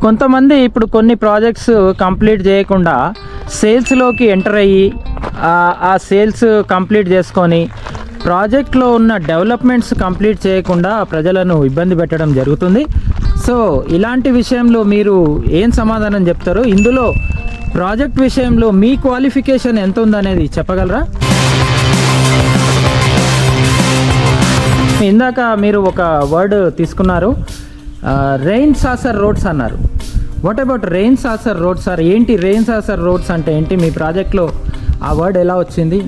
కొంతమంది ఇప్పుడు కొన్ని ప్రాజెక్ట్స్ కంప్లీట్ చేయకుండా సేల్స్లోకి ఎంటర్ అయ్యి ఆ సేల్స్ కంప్లీట్ చేసుకొని ప్రాజెక్ట్లో ఉన్న డెవలప్మెంట్స్ కంప్లీట్ చేయకుండా ప్రజలను ఇబ్బంది పెట్టడం జరుగుతుంది. సో ఇలాంటి విషయంలో మీరు ఏం సమాధానం చెప్తారు? ఇందులో ప్రాజెక్ట్ విషయంలో మీ క్వాలిఫికేషన్ ఎంత ఉందనేది చెప్పగలరా? ఇందాక మీరు ఒక వర్డ్ తీసుకున్నారు, రెయిన్ సాసర్ రోడ్స్ అన్నారు. What about rain saucer roads sir? ఏంటి రెయిన్ సాసర్ రోడ్స్ అంటే ఏంటి? మీ ప్రాజెక్ట్లో ఆ వర్డ్ ఎలా వచ్చింది?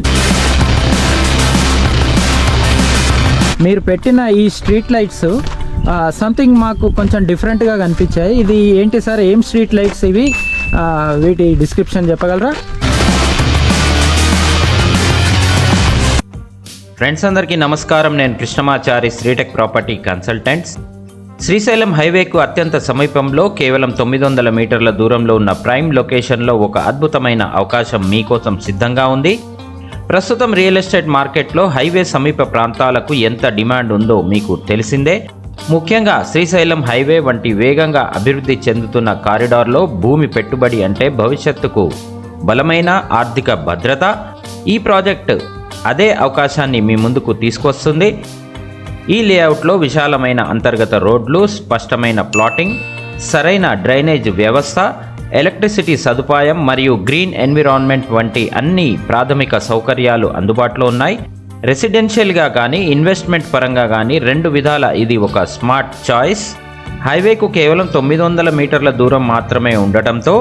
మీరు పెట్టిన ఈ స్ట్రీట్ లైట్స్ సంథింగ్ మాకు కొంచెం డిఫరెంట్గా కనిపించాయి. ఇది ఏంటి సార్? ఏం స్ట్రీట్ లైట్స్ ఇవి? వీటి డిస్క్రిప్షన్ చెప్పగలరా? ఫ్రెండ్స్ అందరికీ నమస్కారం. నేను కృష్ణమాచారి, శ్రీటెక్ ప్రాపర్టీ కన్సల్టెంట్స్. శ్రీశైలం హైవేకు అత్యంత సమీపంలో కేవలం 900 మీటర్ల దూరంలో ఉన్న ప్రైమ్ లొకేషన్లో ఒక అద్భుతమైన అవకాశం మీకోసం సిద్ధంగా ఉంది. ప్రస్తుతం రియల్ ఎస్టేట్ మార్కెట్లో హైవే సమీప ప్రాంతాలకు ఎంత డిమాండ్ ఉందో మీకు తెలిసిందే. ముఖ్యంగా శ్రీశైలం హైవే వంటి వేగంగా అభివృద్ధి చెందుతున్న కారిడార్లో భూమి పెట్టుబడి అంటే భవిష్యత్తుకు బలమైన ఆర్థిక భద్రత. ఈ ప్రాజెక్ట్ అదే అవకాశాన్ని మీ ముందుకు తీసుకొస్తుంది. ఈ లేఅవుట్లో విశాలమైన అంతర్గత రోడ్లు, స్పష్టమైన ప్లాటింగ్, సరైన డ్రైనేజ్ వ్యవస్థ, ఎలక్ట్రిసిటీ సదుపాయం మరియు గ్రీన్ ఎన్విరాన్మెంట్ వంటి అన్ని ప్రాథమిక సౌకర్యాలు అందుబాటులో ఉన్నాయి. రెసిడెన్షియల్గా కానీ ఇన్వెస్ట్మెంట్ పరంగా కానీ 2 విధాల ఇది ఒక స్మార్ట్ చాయిస్. హైవేకు కేవలం 900 మీటర్ల దూరం మాత్రమే ఉండటంతో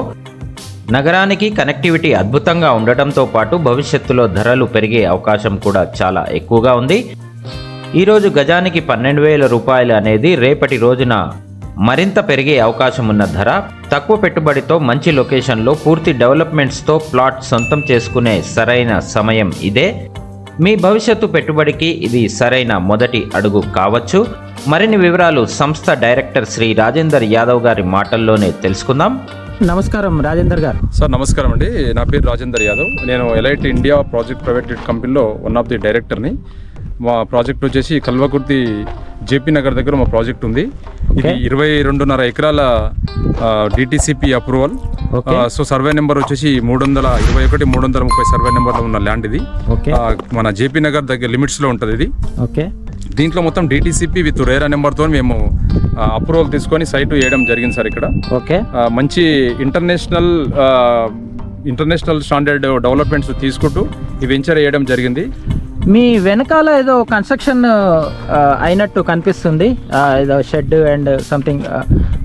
నగరానికి కనెక్టివిటీ అద్భుతంగా ఉండటంతో పాటు భవిష్యత్తులో ధరలు పెరిగే అవకాశం కూడా చాలా ఎక్కువగా ఉంది. ఈరోజు గజానికి 12,000 రూపాయలు అనేది రేపటి రోజున మరింత పెరిగే అవకాశం ఉన్న ధర. తక్కువ పెట్టుబడితో మంచి లొకేషన్లో పూర్తి డెవలప్మెంట్స్తో ప్లాట్ సొంతం చేసుకునే సరైన సమయం ఇదే. మీ భవిష్యత్తు పెట్టుబడికి ఇది సరైన మొదటి అడుగు కావచ్చు. మరిన్ని వివరాలు సంస్థ డైరెక్టర్ శ్రీ రాజేందర్ యాదవ్ గారి మాటల్లోనే తెలుసుకుందాం. నమస్కారం రాజేందర్ గారు. సార్ నమస్కారం అండి. నా పేరు రాజేందర్ యాదవ్. నేను ఎలైట్ ఇండియా ప్రాజెక్ట్ ప్రైవేట్ కంపెనీలో వన్ ఆఫ్ ది డైరెక్టర్ని. మా ప్రాజెక్ట్ వచ్చేసి కల్వకుర్తి జేపీ నగర్ దగ్గర మా ప్రాజెక్ట్ ఉంది. ఇది 22.5 ఎకరాల DTCP approval. So survey number వచ్చేసి 330 సర్వే నెంబర్లో ఉన్న ల్యాండ్ ఇది. మన జేపీ నగర్ దగ్గర లిమిట్స్లో ఉంటుంది ఇది. దీంట్లో మొత్తం డిటిసిపి విత్ రేరా నెంబర్తో మేము అప్రూవల్ తీసుకొని సైట్ వేయడం జరిగింది సార్. ఇక్కడ మంచి ఇంటర్నేషనల్ స్టాండర్డ్ డెవలప్మెంట్స్ తీసుకుంటూ ఈ వెంచర్ వేయడం జరిగింది. మీ వెనకాల ఏదో కన్స్ట్రక్షన్ అయినట్టు కనిపిస్తుంది, ఏదో షెడ్ అండ్ సంథింగ్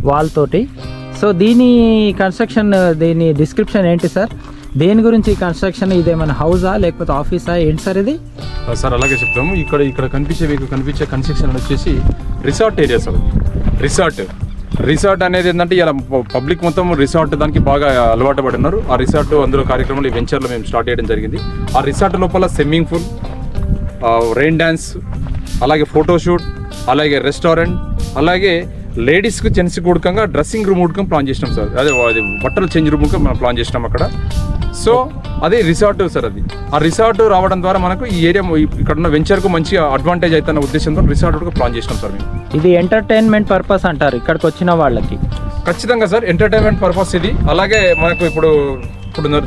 వాల్ తోటి. సో దీని కన్స్ట్రక్షన్, దీని డిస్క్రిప్షన్ ఏంటి సార్? దేని గురించి కన్స్ట్రక్షన్? ఇదేమైనా హౌసా లేకపోతే ఆఫీసా ఏంటి సార్ ఇది? సార్ అలాగే చెప్తాము. ఇక్కడ కనిపించే కన్స్ట్రక్షన్ వచ్చేసి రిసార్ట్ ఏరియా సార్. రిసార్ట్ అనేది ఏంటంటే ఇలా పబ్లిక్ మొత్తం రిసార్ట్ దానికి బాగా అలవాటు పడి ఉన్నారు. ఆ రిసార్ట్ అందులో కార్యక్రమాలు ఈ వెంచర్లో మేము స్టార్ట్ చేయడం జరిగింది. ఆ రిసార్ట్ లోపల స్విమ్మింగ్ పూల్, రెయిన్ డ్యాన్స్, అలాగే ఫోటోషూట్, అలాగే రెస్టారెంట్, అలాగే లేడీస్కి జెంట్స్కి ఉడకంగా డ్రెస్సింగ్ రూమ్ ఉడకం ప్లాన్ చేసినాం సార్. అదే బట్టలు చేంజ్ రూమ్ ఉడకం మనం ప్లాన్ చేసినాం అక్కడ. సో అదే రిసార్ట్ సార్. అది ఆ రిసార్ట్ రావడం ద్వారా మనకు ఈ ఏరియా ఇక్కడ ఉన్న వెంచర్కు మంచి అడ్వాంటేజ్ అవుతున్న ఉద్దేశంతో రిసార్ట్ కూడా ప్లాన్ చేసినాం సార్ మేము. ఇది ఎంటర్టైన్మెంట్ పర్పస్ అంటారు ఇక్కడికి వచ్చిన వాళ్ళకి? ఖచ్చితంగా సార్, ఎంటర్టైన్మెంట్ పర్పస్ ఇది. అలాగే మనకు ఇప్పుడు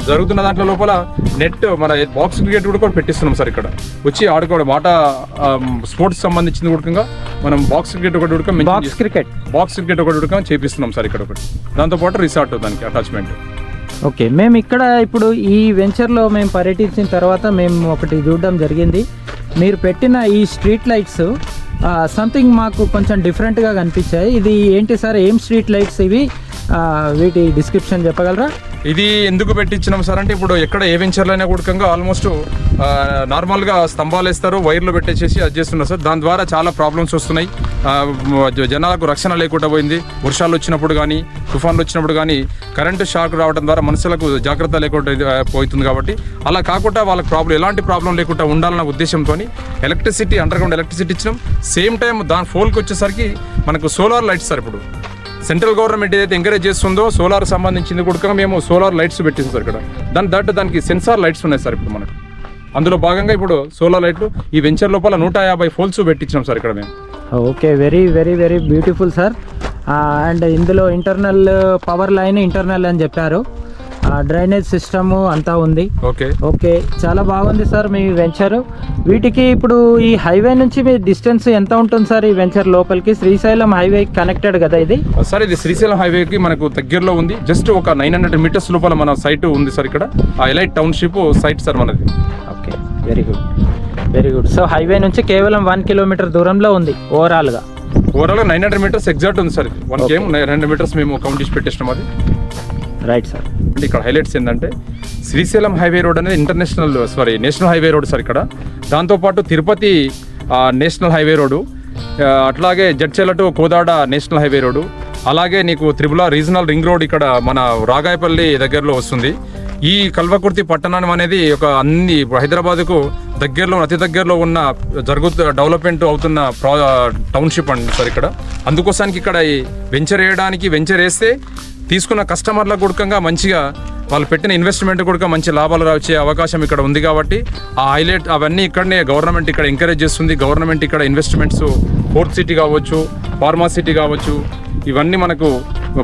జరుగుతున్న దాంట్లో లోపల నెట్ మన బాక్స్ క్రికెట్ కూడా పెట్టిస్తున్నాం సార్. ఇక్కడ వచ్చి ఆడుకోవడం స్పోర్ట్స్ సంబంధించింది కూడా మనం బాక్స్ క్రికెట్ ఒకటి ఉడకం చేపిస్తున్నాం సార్ ఇక్కడ ఒకటి. దాంతోపాటు రిసార్ట్ దానికి అటాచ్మెంట్. ఓకే, మేము ఇక్కడ ఇప్పుడు ఈ వెంచర్లో మేము పర్యటించిన తర్వాత మేము ఒకటి చూడడం జరిగింది. మీరు పెట్టిన ఈ స్ట్రీట్ లైట్స్ సంథింగ్ మాకు కొంచెం డిఫరెంట్గా కనిపించాయి. ఇది ఏంటి సార్? ఏం స్ట్రీట్ లైట్స్ ఇవి? వీటి డిస్క్రిప్షన్ చెప్పగలరా? ఇది ఎందుకు పెట్టించినాం సార్ అంటే, ఇప్పుడు ఎక్కడ ఏ వెంచర్లో అయినా కూడా ఆల్మోస్ట్ నార్మల్గా స్తంభాలు వేస్తారు, వైర్లు పెట్టేసేసి అది చేస్తున్నారు సార్. దాని ద్వారా చాలా ప్రాబ్లమ్స్ వస్తున్నాయి. జనాలకు రక్షణ లేకుండా పోయింది. వర్షాలు వచ్చినప్పుడు కానీ, తుఫాన్లు వచ్చినప్పుడు కానీ కరెంటు షాక్ రావడం ద్వారా మనుషులకు జాగ్రత్త లేకుండా పోతుంది. కాబట్టి అలా కాకుండా వాళ్ళకి ఎలాంటి ప్రాబ్లం లేకుండా ఉండాలన్న ఉద్దేశంతో ఎలక్ట్రిసిటీ, అండర్గ్రౌండ్ ఎలక్ట్రిసిటీ ఇచ్చినాం. సేమ్ టైం దాని ఫోల్కి వచ్చేసరికి మనకు సోలార్ లైట్స్ సార్. ఇప్పుడు సెంట్రల్ గవర్నమెంట్ ఏదైతే ఎంకరేజ్ చేస్తుందో సోలార్ సంబంధించింది కూడా మేము సోలార్ లైట్స్ పెట్టిస్తాం సార్ ఇక్కడ. దానికి సెన్సార్ లైట్స్ ఉన్నాయి సార్ ఇప్పుడు మనకు. అందులో భాగంగా ఇప్పుడు సోలార్ లైట్లు ఈ వెంచర్ లోపల 150 పోల్స్ పెట్టించాం సార్ ఇక్కడ మేము. Okay, very very very beautiful sir. And ఇందులో ఇంటర్నల్ పవర్ లైన్ ఇంటర్నల్ అని చెప్పారు. డ్రైనేజ్ సిస్టము అంతా ఉంది. ఓకే, చాలా బాగుంది సార్ మీ వెంచర్. వీటికి ఇప్పుడు ఈ హైవే నుంచి మీ డిస్టెన్స్ ఎంత ఉంటుంది సార్? ఈ వెంచర్ లోపలికి శ్రీశైలం హైవే కనెక్టెడ్ కదా ఇది? సార్ ఇది శ్రీశైలం హైవేకి మనకు దగ్గరలో ఉంది. జస్ట్ ఒక 900 మీటర్స్ లోపల మన సైట్ ఉంది సార్. ఇక్కడ ఆ ఎలైట్ టౌన్షిప్ సైట్ సార్ మనది. Okay, very good, very good. So highway నుంచి కేవలం 1 కిలోమీటర్ దూరంలో ఉంది ఓవరాల్గా 900 మీటర్స్ ఎగ్జాక్ట్ ఉంది సార్. 900 మీటర్స్ మేము కౌంట్ చేసి పెట్టేసినాం అది. Right sir. అంటే ఇక్కడ హైలైట్స్ ఏంటంటే శ్రీశైలం హైవే రోడ్ అనేది నేషనల్ హైవే రోడ్ సార్. ఇక్కడ దాంతోపాటు తిరుపతి నేషనల్ హైవే రోడ్డు, అట్లాగే Jadcherla to Kodad national highway road, అలాగే నీకు త్రిపుల రీజనల్ రింగ్ రోడ్ ఇక్కడ మన రాగాయపల్లి దగ్గరలో వస్తుంది. ఈ కల్వకుర్తి పట్టణం అనేది ఒక హైదరాబాద్కు దగ్గరలో అతి దగ్గరలో ఉన్న డెవలప్మెంట్ అవుతున్న టౌన్షిప్ అండి సార్ ఇక్కడ. అందుకోసానికి ఇక్కడ ఈ వెంచర్ వేస్తే తీసుకున్న కస్టమర్లకు కూడా మంచిగా వాళ్ళు పెట్టిన ఇన్వెస్ట్మెంట్ కూడా మంచి లాభాలు వచ్చే అవకాశం ఇక్కడ ఉంది. కాబట్టి ఆ హైలైట్ అవన్నీ ఇక్కడనే గవర్నమెంట్ ఇక్కడ ఎంకరేజ్ చేస్తుంది. గవర్నమెంట్ ఇక్కడ ఇన్వెస్ట్మెంట్స్ ఫోర్త్ సిటీ కావచ్చు, ఫార్మా సిటీ కావచ్చు, ఇవన్నీ మనకు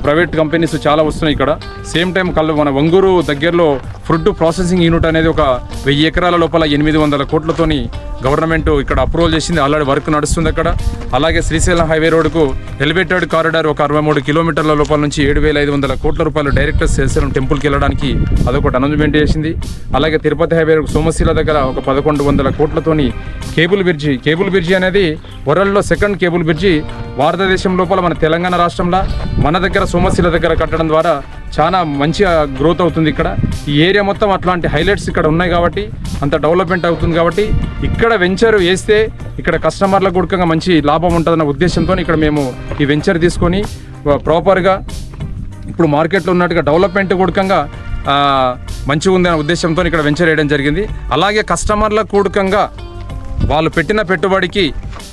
ప్రైవేట్ కంపెనీస్ చాలా వస్తున్నాయి ఇక్కడ. సేమ్ టైం మన వంగూరు దగ్గరలో ఫుడ్ ప్రాసెసింగ్ యూనిట్ అనేది ఒక 1000 ఎకరాల లోపల 800 కోట్లతోని గవర్నమెంట్ ఇక్కడ అప్రూవల్ చేసింది. ఆల్రెడీ వర్క్ నడుస్తుంది అక్కడ. అలాగే శ్రీశైలం హైవే రోడ్డుకు ఎలివేటెడ్ కారిడార్ ఒక 63 కిలోమీటర్ల లోపల నుంచి 7,500 కోట్ల రూపాయలు డైరెక్ట్ శ్రీశైలం టెంపుల్కి వెళ్ళడానికి అదొకటి అనౌన్స్మెంట్ చేసింది. అలాగే తిరుపతి హైవే సోమశిల దగ్గర ఒక 1100 కోట్లతోని కేబుల్ బ్రిడ్జి అనేది వరల్డ్లో సెకండ్ కేబుల్ బ్రిడ్జి భారతదేశం లోపల మన తెలంగాణ రాష్ట్రంలో మన దగ్గర సోమశిల దగ్గర కట్టడం ద్వారా చాలా మంచిగా గ్రోత్ అవుతుంది ఇక్కడ. ఈ ఏరియా మొత్తం అట్లాంటి హైలైట్స్ ఇక్కడ ఉన్నాయి కాబట్టి అంత డెవలప్మెంట్ అవుతుంది. కాబట్టి ఇక్కడ వెంచర్ వేస్తే ఇక్కడ కస్టమర్లకు కూడా మంచి లాభం ఉంటుందన్న ఉద్దేశంతో ఇక్కడ మేము ఈ వెంచర్ తీసుకొని ప్రాపర్గా ఇప్పుడు మార్కెట్లో ఉన్నట్టుగా డెవలప్మెంట్ కూడకంగా మంచిగా ఉంది అనే ఉద్దేశంతో ఇక్కడ వెంచర్ వేయడం జరిగింది. అలాగే కస్టమర్లకు కూడకంగా వాళ్ళు పెట్టిన పెట్టుబడికి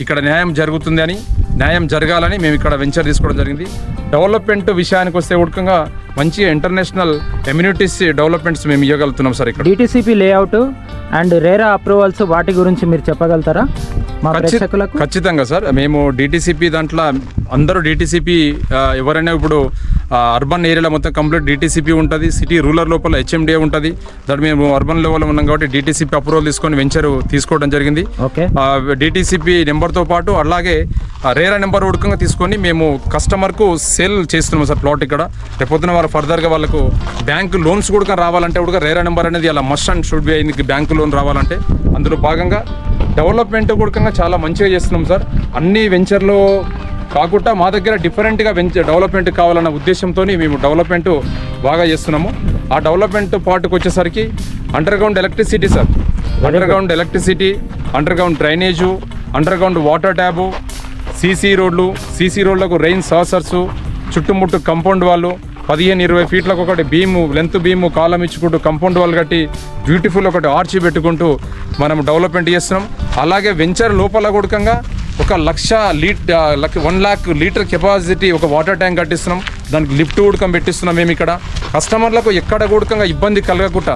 ఇక్కడ న్యాయం జరగాలని మేము ఇక్కడ వెంచర్ తీసుకోవడం జరిగింది. డెవలప్మెంట్ విషయానికి వస్తే ఉడకంగా మంచి ఇంటర్నేషనల్ కమ్యూనిటీస్ డెవలప్మెంట్స్ మేము ఇవ్వగలుగుతున్నాం సార్. ఇక్కడ DTCP layout and RERA approvals వాటి గురించి మీరు చెప్పగలుగుతారా మా ప్రేక్షకులకు? ఖచ్చితంగా సార్. మేము డిటిసిపి దాంట్లో అందరూ డిటిసిపి ఎవరైనా ఇప్పుడు అర్బన్ ఏరియాలో మొత్తం కంప్లీట్ డిటిసిపి ఉంటుంది. సిటీ రూరల్ లోపల హెచ్ఎండిఏ ఉంటుంది. దాన్ని మేము అర్బన్ లెవెల్లో ఉన్నాం కాబట్టి డిటిసిపి అప్రూవల్ తీసుకొని వెంచర్ తీసుకోవడం జరిగింది. డిటిసిపి నెంబర్తో పాటు అలాగే రేరా నెంబర్ ఉడకంగా తీసుకొని మేము కస్టమర్కు సేల్ చేస్తున్నాం సార్ ప్లాట్ ఇక్కడ. రేపొద్దున వాళ్ళు ఫర్దర్గా వాళ్ళకు బ్యాంక్ లోన్స్ కూడా రావాలంటే కూడా రేరా నెంబర్ అనేది అలా మస్ట్ అండ్ షుడ్ బి అయింది. బ్యాంకు లోన్ రావాలంటే అందులో భాగంగా డెవలప్మెంట్ కూడా చాలా మంచిగా చేస్తున్నాం సార్. అన్ని వెంచర్లో కాకుండా మా దగ్గర డిఫరెంట్గా డెవలప్మెంట్ కావాలన్న ఉద్దేశంతో మేము డెవలప్మెంట్ బాగా చేస్తున్నాము. ఆ డెవలప్మెంట్ పార్ట్కి వచ్చేసరికి underground electricity sir. Underground electricity, underground drainage, underground water tap, CC రోడ్లకు రెయిన్ సాసర్సు, చుట్టుముట్టు కంపౌండ్ వాళ్ళు 15-20 ఫీట్లకు ఒకటి లెంత్ బీము కాలం ఇచ్చుకుంటూ కంపౌండ్ వాళ్ళు కట్టి బ్యూటిఫుల్ ఒకటి ఆర్చి పెట్టుకుంటూ మనం డెవలప్మెంట్ చేస్తున్నాం. అలాగే వెంచర్ లోపల కూడకంగా 1 lakh లీటర్ కెపాసిటీ ఒక వాటర్ ట్యాంక్ కట్టిస్తున్నాం. దానికి లిఫ్ట్ ఉడకం పెట్టిస్తున్నాం. మేము ఇక్కడ కస్టమర్లకు ఎక్కడ కూడకంగా ఇబ్బంది కలగకుండా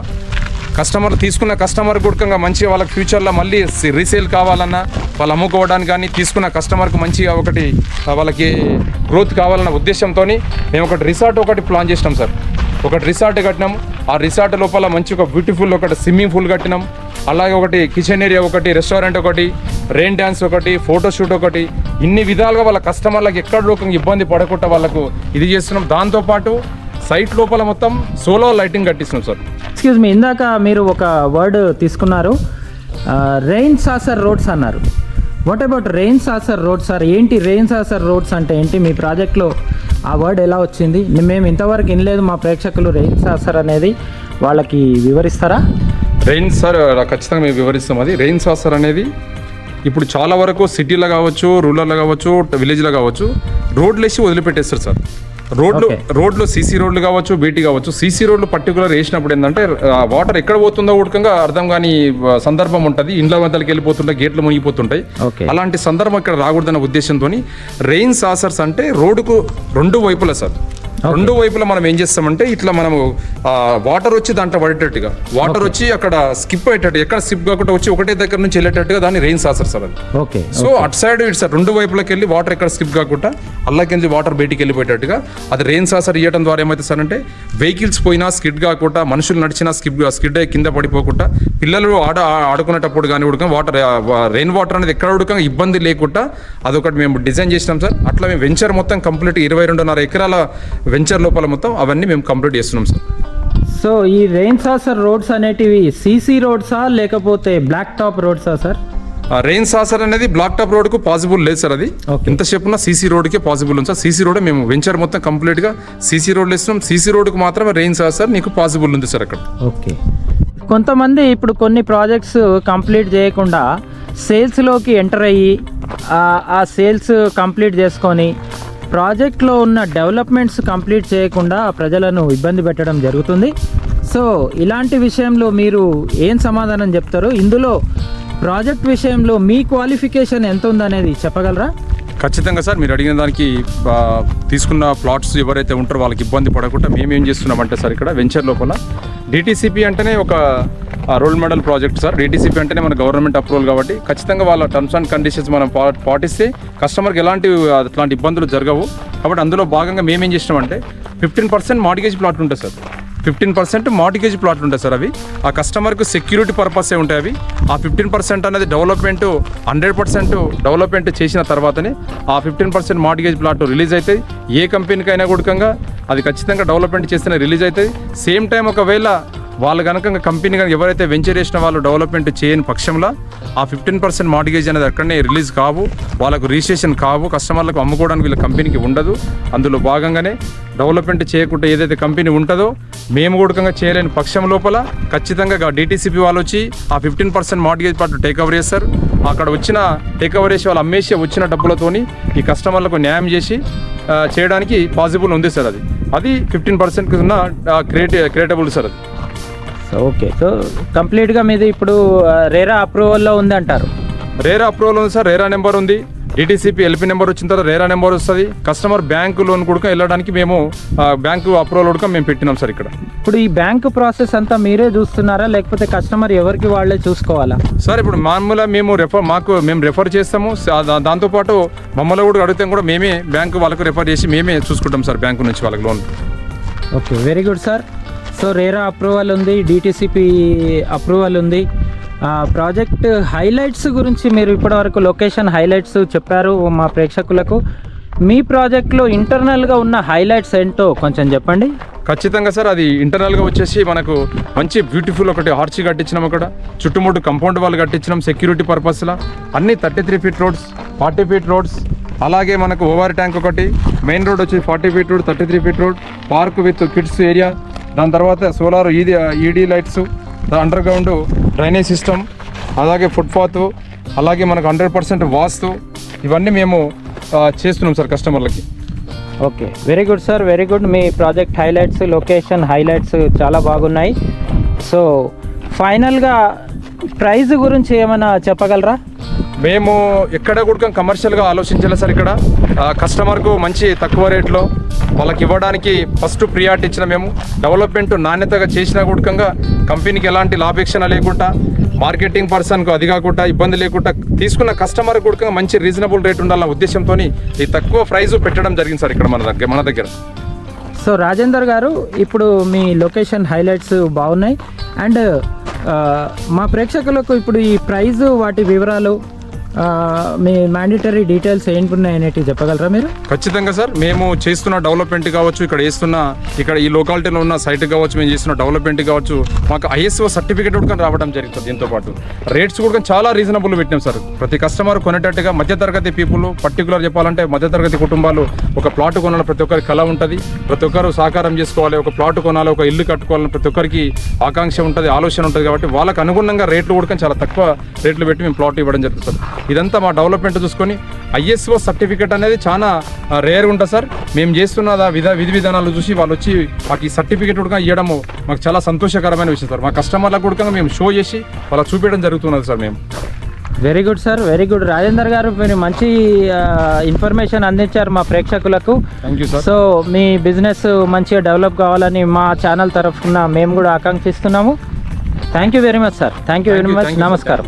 తీసుకున్న కస్టమర్ కూడకంగా మంచిగా వాళ్ళకి ఫ్యూచర్లో మళ్ళీ రీసేల్ కావాలన్నా వాళ్ళు అమ్ముకోవడానికి కానీ తీసుకున్న కస్టమర్కు మంచిగా ఒకటి వాళ్ళకి గ్రోత్ కావాలన్న ఉద్దేశంతో మేము ఒకటి ప్లాన్ చేసినాం సార్. రిసార్ట్ కట్టినాం. ఆ రిసార్ట్ లోపల మంచి ఒక బ్యూటిఫుల్ ఒకటి స్విమ్మింగ్ పూల్ కట్టినాం. అలాగే ఒకటి కిచెన్ ఏరియా ఒకటి, రెస్టారెంట్ ఒకటి, రెయిన్ డ్యాన్స్ ఒకటి, ఫోటోషూట్ ఒకటి, ఇన్ని విధాలుగా వాళ్ళ కస్టమర్లకు ఎక్కడ లోకంగా ఇబ్బంది పడకుండా వాళ్ళకు ఇది చేస్తున్నాం. దాంతోపాటు సైట్ లోపల మొత్తం సోలార్ లైటింగ్ కట్టిస్తున్నాం సార్. ఎక్స్క్యూజ్ మీ, ఇందాక మీరు ఒక వర్డ్ తీసుకున్నారు, రెయిన్ సాసర్ రోడ్స్ అన్నారు. What about rain saucer roads sir? ఏంటి రెయిన్ సాసర్ రోడ్స్ అంటే ఏంటి? మీ ప్రాజెక్ట్లో ఆ వర్డ్ ఎలా వచ్చింది? మేము ఇంతవరకు వినలేదు. మా ప్రేక్షకులు రెయిన్ సాసర్ అనేది వాళ్ళకి వివరిస్తారా? ఖచ్చితంగా మేము వివరిస్తాం. అది రెయిన్ సాసర్ అనేది ఇప్పుడు చాలా వరకు సిటీలో కావచ్చు, రూరల్లో కావచ్చు, విలేజ్లో కావచ్చు రోడ్లు వేసి వదిలిపెట్టేస్తారు సార్. రోడ్లు సీసీ రోడ్లు కావచ్చు, బీటీ కావచ్చు. సీసీ రోడ్లు పర్టికులర్ వేసినప్పుడు ఏంటంటే వాటర్ ఎక్కడ పోతుందో ఉడకంగా అర్థం కాని సందర్భం ఉంటుంది. ఇండ్ల వద్దలకి వెళ్ళిపోతుంటాయి, గేట్లు మునిగిపోతుంటాయి. అలాంటి సందర్భం ఇక్కడ రాకూడదన్న ఉద్దేశంతో రెయిన్ సాసర్స్ అంటే రోడ్డుకు 2 వైపులా సార్. రెండు వైపులా మనం ఏం చేస్తామంటే ఇట్లా మనము వాటర్ వచ్చి దాంట్లో పడేటట్టుగా వాటర్ వచ్చి అక్కడ స్కిప్ అయ్యేటట్టు ఎక్కడ స్కిప్ కాకుండా వచ్చి ఒకటే దగ్గర నుంచి వెళ్ళేటట్టుగా దాన్ని రెయిన్ సాసర్ సార్ అది. ఓకే. సో అటు సైడ్ ఇటు సార్ రెండు వైపులకి వెళ్ళి వాటర్ ఎక్కడ స్కిప్ కాకుండా అల్లకెళ్ళి వాటర్ బయటికి వెళ్ళిపోయేటట్టుగా అది రెయిన్ సాసర్ ఇవ్వడం ద్వారా ఏమైతే సార్ అంటే వెహికల్స్ పోయినా స్కిడ్ కాకుండా మనుషులు నడిచినా స్కిడ్ అయ్యి కింద పడిపోకుండా పిల్లలు ఆడుకునేటప్పుడు కానీ ఉడక వాటర్ రెయిన్ వాటర్ అనేది ఎక్కడ ఉడక ఇబ్బంది లేకుండా అదొకటి మేము డిజైన్ చేసినాం సార్. అట్లా మేము వెంచర్ మొత్తం కంప్లీట్ 22.5 ఎకరాల వెంచర్ లోపల మొత్తం అవన్నీ మేము కంప్లీట్ చేస్తున్నాం సార్. సో ఈ రెయిన్ సాసర్ రోడ్స్ అనేటివి సీసీ రోడ్సా లేకపోతే బ్లాక్ టాప్ రోడ్సా సార్? రెయిన్ సాసర్ అనేది బ్లాక్ టాప్ రోడ్ కు పాసిబుల్ లేదు సార్. అది ఎంతసేపు ఉన్న సీసీ రోడ్ కే పాసిబుల్ ఉంది సార్. సీసీ రోడ్ మేము వెంచర్ మొత్తం కంప్లీట్ గా సీసీ రోడ్ ఇస్తున్నాం. సీసీ రోడ్ కు మాత్రమే రెయిన్ సాసర్ నీకు పాసిబుల్ ఉంది సార్ అక్కడ. ఓకే. కొంతమంది ఇప్పుడు కొన్ని ప్రాజెక్ట్స్ కంప్లీట్ చేయకుండా సేల్స్లోకి ఎంటర్ అయ్యి ఆ సేల్స్ కంప్లీట్ చేసుకొని ప్రాజెక్ట్లో ఉన్న డెవలప్మెంట్స్ కంప్లీట్ చేయకుండా ప్రజలను ఇబ్బంది పెట్టడం జరుగుతుంది. సో ఇలాంటి విషయంలో మీరు ఏం సమాధానం చెప్తారు? ఇందులో ప్రాజెక్ట్ విషయంలో మీ క్వాలిఫికేషన్ ఎంత ఉందనేది చెప్పగలరా? ఖచ్చితంగా సార్, మీరు అడిగిన దానికి తీసుకున్న ప్లాట్స్ ఎవరైతే ఉంటారో వాళ్ళకి ఇబ్బంది పడకుండా మేమేం చేస్తున్నామంటే సార్ ఇక్కడ వెంచర్ లోపల డిటిసిపి అంటేనే ఒక role model project sir. DTCP అంటేనే మన గవర్నమెంట్ అప్రూవల్ కాబట్టి ఖచ్చితంగా వాళ్ళ టర్మ్స్ అండ్ కండిషన్స్ మనం పాటిస్తే కస్టమర్కి అట్లాంటి ఇబ్బందులు జరగవు. కాబట్టి అందులో భాగంగా మేమేం చేసినామంటే 15% మార్టిగేజ్ ప్లాట్ ఉంటుంది సార్. 15% మార్టిగేజ్ ప్లాట్లు ఉంటాయి సార్. అవి ఆ కస్టమర్కు సెక్యూరిటీ పర్పసే ఉంటాయి. అవి ఆ 15% అనేది డెవలప్మెంట్ 100% డెవలప్మెంట్ చేసిన తర్వాతనే ఆ 15% మార్టిగేజ్ ప్లాట్ రిలీజ్ అవుతాయి. ఏ కంపెనీకైనా కూడా అది ఖచ్చితంగా డెవలప్మెంట్ చేస్తేనే రిలీజ్ అవుతాయి. సేమ్ టైం ఒకవేళ వాళ్ళు కనుక కంపెనీ కనుక ఎవరైతే వెంచర్ చేసిన వాళ్ళు డెవలప్మెంట్ చేయని పక్షంలో ఆ 15% మార్టిగేజ్ అనేది అక్కడనే రిలీజ్ కావు, వాళ్ళకు రిజిస్ట్రేషన్ కావు, కస్టమర్లకు అమ్ముకోవడానికి వీళ్ళ కంపెనీకి ఉండదు. అందులో భాగంగానే డెవలప్మెంట్ చేయకుండా ఏదైతే కంపెనీ ఉంటుందో మేము కూడా చేయలేని పక్షం లోపల ఖచ్చితంగా డిటిసిపి వాళ్ళు వచ్చి ఆ 15% మార్టిగేజ్ ప్లాట్ టేక్ ఓవర్ చేస్తారు. అక్కడ వచ్చిన టేక్ ఓవర్ చేసి వాళ్ళు అమ్మేసి వచ్చిన డబ్బులతోని ఈ కస్టమర్లకు న్యాయం చేసి చేయడానికి పాసిబుల్ ఉంది సార్. అది 15% ఉన్న క్రియేటబుల్ సార్ అది. ఓకే. సో కంప్లీట్గా మీది ఇప్పుడు రేరా అప్రూవల్లో ఉంది అంటారు? రేరా అప్రూవల్ ఉంది సార్. రేరా నెంబర్ ఉంది, డిటిసిపి ఎల్పి నెంబర్ వచ్చిన తర్వాత రేరా నెంబర్ వస్తుంది. కస్టమర్ బ్యాంకు లోన్ కూడా వెళ్ళడానికి మేము బ్యాంకు అప్రూవల్ కూడా మేము పెట్టినాం సార్ ఇక్కడ. ఇప్పుడు ఈ బ్యాంకు ప్రాసెస్ అంతా మీరే చూస్తున్నారా లేకపోతే కస్టమర్ ఎవరికి వాళ్ళే చూసుకోవాలా సార్? ఇప్పుడు మామూలుగా మేము రెఫర్ చేస్తాము. దాంతోపాటు మమ్మల్ని కూడా అడిగితే కూడా మేమే బ్యాంకు వాళ్ళకు రెఫర్ చేసి మేమే చూసుకుంటాం సార్ బ్యాంకు నుంచి వాళ్ళకి loan. Okay, very good sir. So RERA approval ఉంది, డిటిసిపి అప్రూవల్ ఉంది. ప్రాజెక్ట్ హైలైట్స్ గురించి మీరు ఇప్పటివరకు లొకేషన్ హైలైట్స్ చెప్పారు మా ప్రేక్షకులకు. మీ ప్రాజెక్ట్లో ఇంటర్నల్గా ఉన్న హైలైట్స్ ఏంటో కొంచెం చెప్పండి. ఖచ్చితంగా సార్, అది ఇంటర్నల్గా వచ్చేసి మనకు మంచి బ్యూటిఫుల్ ఒకటి ఆర్చ్ కట్టించినాం. అక్కడ చుట్టుముట్టు కంపౌండ్ వాళ్ళు కట్టించినాం సెక్యూరిటీ పర్పస్లో. అన్ని 33 ఫీట్ రోడ్స్, 40 ఫీట్ రోడ్స్, అలాగే మనకు ఓవర్ ట్యాంక్ ఒకటి, మెయిన్ రోడ్ వచ్చి 40 feet road, 33 feet road, park with kids area, దాని తర్వాత solar LED lights, underground drainage system, అలాగే ఫుట్పాత్, అలాగే మనకు 100% వాస్తు, ఇవన్నీ మేము చేస్తున్నాం సార్ కస్టమర్లకి. Okay, very good sir, very good. మీ ప్రాజెక్ట్ హైలైట్స్, లొకేషన్ హైలైట్స్ చాలా బాగున్నాయి. సో ఫైనల్గా ప్రైస్ గురించి ఏమైనా చెప్పగలరా? మేము ఎక్కడ కూడా కమర్షియల్గా ఆలోచించాలి సార్. ఇక్కడ కస్టమర్కు మంచి తక్కువ రేట్లో వాళ్ళకి ఇవ్వడానికి ఫస్ట్ ప్రియారిటీ ఇచ్చిన మేము. డెవలప్మెంట్ నాణ్యతగా చేసినా కూడా కంపెనీకి ఎలాంటి లాభేక్షణ లేకుండా, మార్కెటింగ్ పర్సన్కు అది కాకుండా ఇబ్బంది లేకుండా, తీసుకున్న కస్టమర్ కూడా మంచి రీజనబుల్ రేట్ ఉండాలన్న ఉద్దేశంతో ఈ తక్కువ ప్రైస్ పెట్టడం జరిగింది సార్ ఇక్కడ మన దగ్గర. సో రాజేందర్ గారు, ఇప్పుడు మీ లొకేషన్ హైలైట్స్ బాగున్నాయి. అండ్ మా ప్రేక్షకులకు ఇప్పుడు ఈ ప్రైజు వాటి వివరాలు మీ మ్యాండేటరీ డీటెయిల్స్ ఏంటున్నాయి అనేటివి చెప్పగలరా మీరు? ఖచ్చితంగా సార్, మేము చేస్తున్న డెవలప్మెంట్ కావచ్చు, ఇక్కడ ఈ లొకాలిటీలో ఉన్న సైట్ కావచ్చు, మేము చేస్తున్న డెవలప్మెంట్ కావచ్చు, మాకు ISO సర్టిఫికేట్ కూడా రావడం జరుగుతుంది. దీంతో పాటు రేట్స్ కూడా చాలా రీజనబుల్ పెట్టినాం సార్. ప్రతి కస్టమర్ కొనేటట్టుగా మధ్యతరగతి పీపుల్, పర్టికులర్ చెప్పాలంటే మధ్యతరగతి కుటుంబాలు ఒక ప్లాట్ కొనాలని ప్రతి ఒక్కరికి కళ ఉంటుంది. ప్రతి ఒక్కరు సహకారం చేసుకోవాలి, ఒక ప్లాట్ కొనాలి, ఒక ఇల్లు కట్టుకోవాలని ప్రతి ఒక్కరికి ఆకాంక్ష ఉంటుంది, ఆలోచన ఉంటుంది. కాబట్టి వాళ్ళకు అనుగుణంగా రేట్లు కూడా చాలా తక్కువ రేట్లు పెట్టి మేము ప్లాట్ ఇవ్వడం జరుగుతుంది సార్. ఇదంతా మా డెవలప్మెంట్ చూసుకొని ISO సర్టిఫికేట్ అనేది చాలా రేర్ ఉంటుంది సార్. మేము చేస్తున్న విధి విధానాలు చూసి వాళ్ళు వచ్చి మాకు ఈ సర్టిఫికేట్ కూడా ఇవ్వడము మాకు చాలా సంతోషకరమైన విషయం సార్. మా కస్టమర్లకు కూడా మేము షో చేసి వాళ్ళకి చూపించడం జరుగుతున్నది సార్ మేము. Very good sir, very good. Rajender గారు, మీరు మంచి ఇన్ఫర్మేషన్ అందించారు మా ప్రేక్షకులకు. Thank you sir. సో మీ బిజినెస్ మంచిగా డెవలప్ కావాలని మా ఛానల్ తరఫున మేము కూడా ఆకాంక్షిస్తున్నాము. Thank you very much sir. Thank you very much. నమస్కారం.